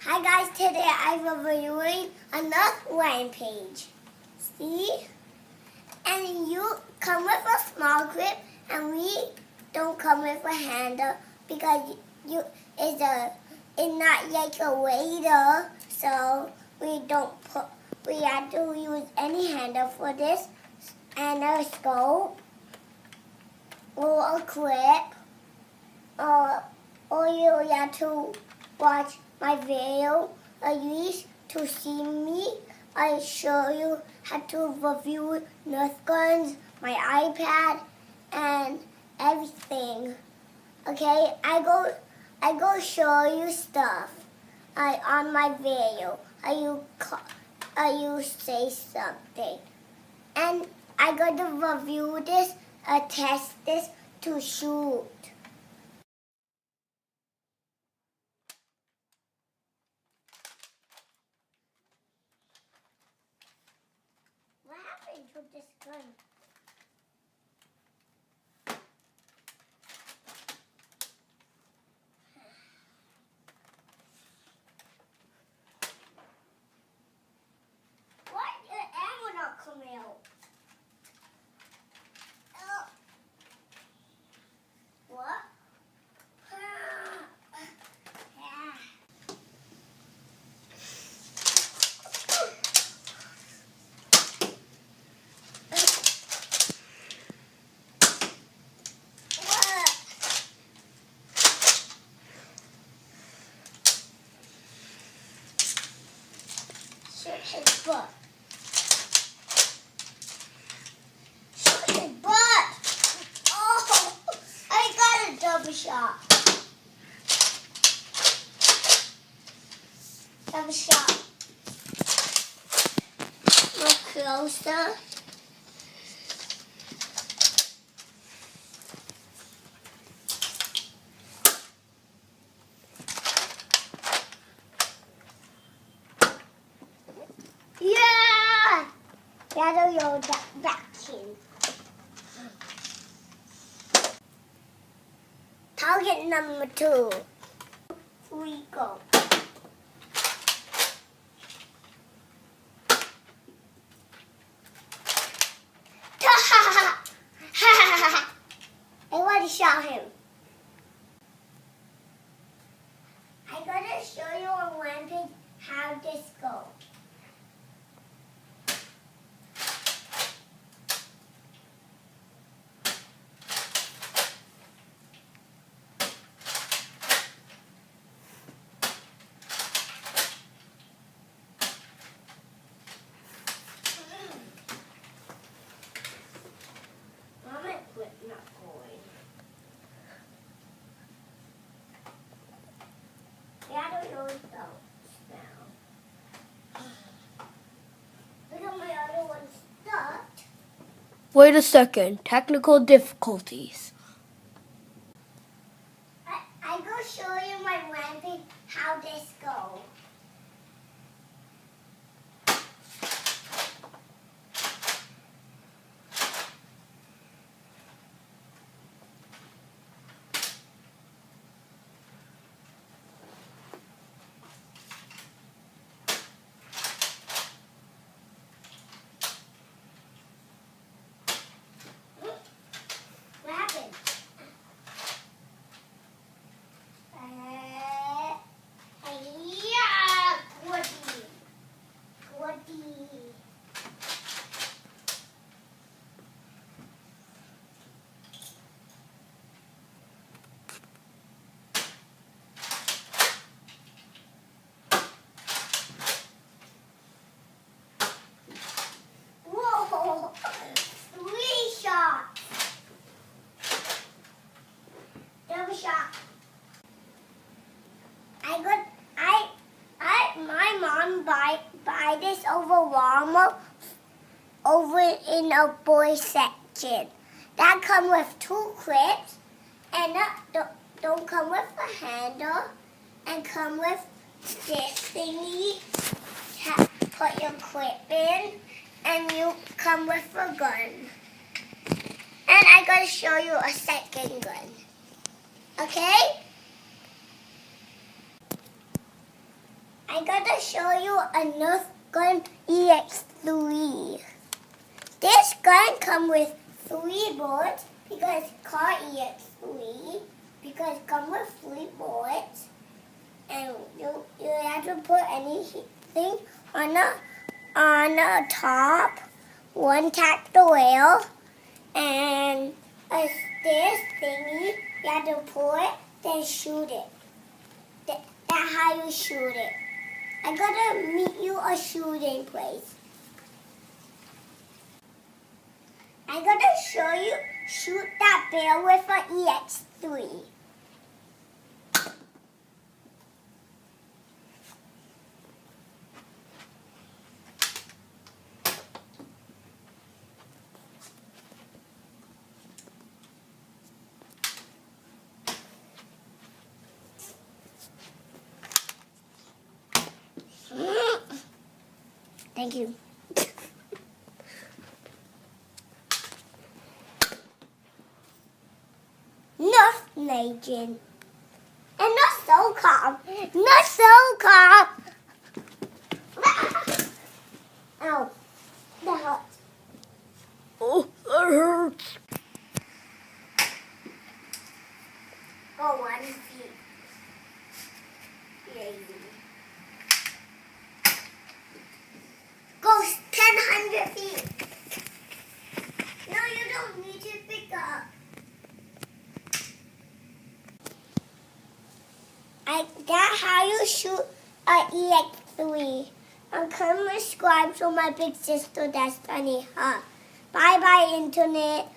Hi guys, today I'm reviewing another Rampage. See? And you come with a small grip and we don't come with a handle because it's not like a waiter, so we have to use any handle for this and a scope or a clip or you have to watch my video at least to see me. I show you how to review Nerf guns, my iPad, and everything. Okay, I go show you stuff on my video. You say something, and I got to review this, test this to shoot. What happened with this gun? Why did the ammo not come out? What? Shoot his butt. Shoot his butt. Oh, I got a double shot. Double shot. Look closer. Yeah! That'll go back in. Target number 2. We go. I already shot him. I'm gonna show you on Rampage how this goes. Not going. Yeah, I don't know what those now. Look at my other one stuck. Wait a second. Technical difficulties. I go show you my Rampage how this goes. My mom buy this over Walmart over in a boy section. That come with 2 clips and don't come with a handle and come with this thingy. Put your clip in and you come with a gun. And I'm going to show you a second gun. Okay? I'm gonna show you a Nerf gun EX3. This gun comes with 3 bullets because it's called EX3 because it comes with 3 bullets, and you have to put anything on the top, one tactile rail, and this thingy you have to pull it, then shoot it. That's how you shoot it. I'm gonna meet you a shooting place. I'm gonna show you shoot that bear with an EX3. Thank you. Nerf Legend. And not so calm. Not so calm. Ow. That hurts. Oh, that hurts. Go 1 feet. Yay. Go 1,000 feet. No, you don't need to pick up. That's how you shoot an EX3. And come subscribe to my big sister Destiny. Bye bye, internet.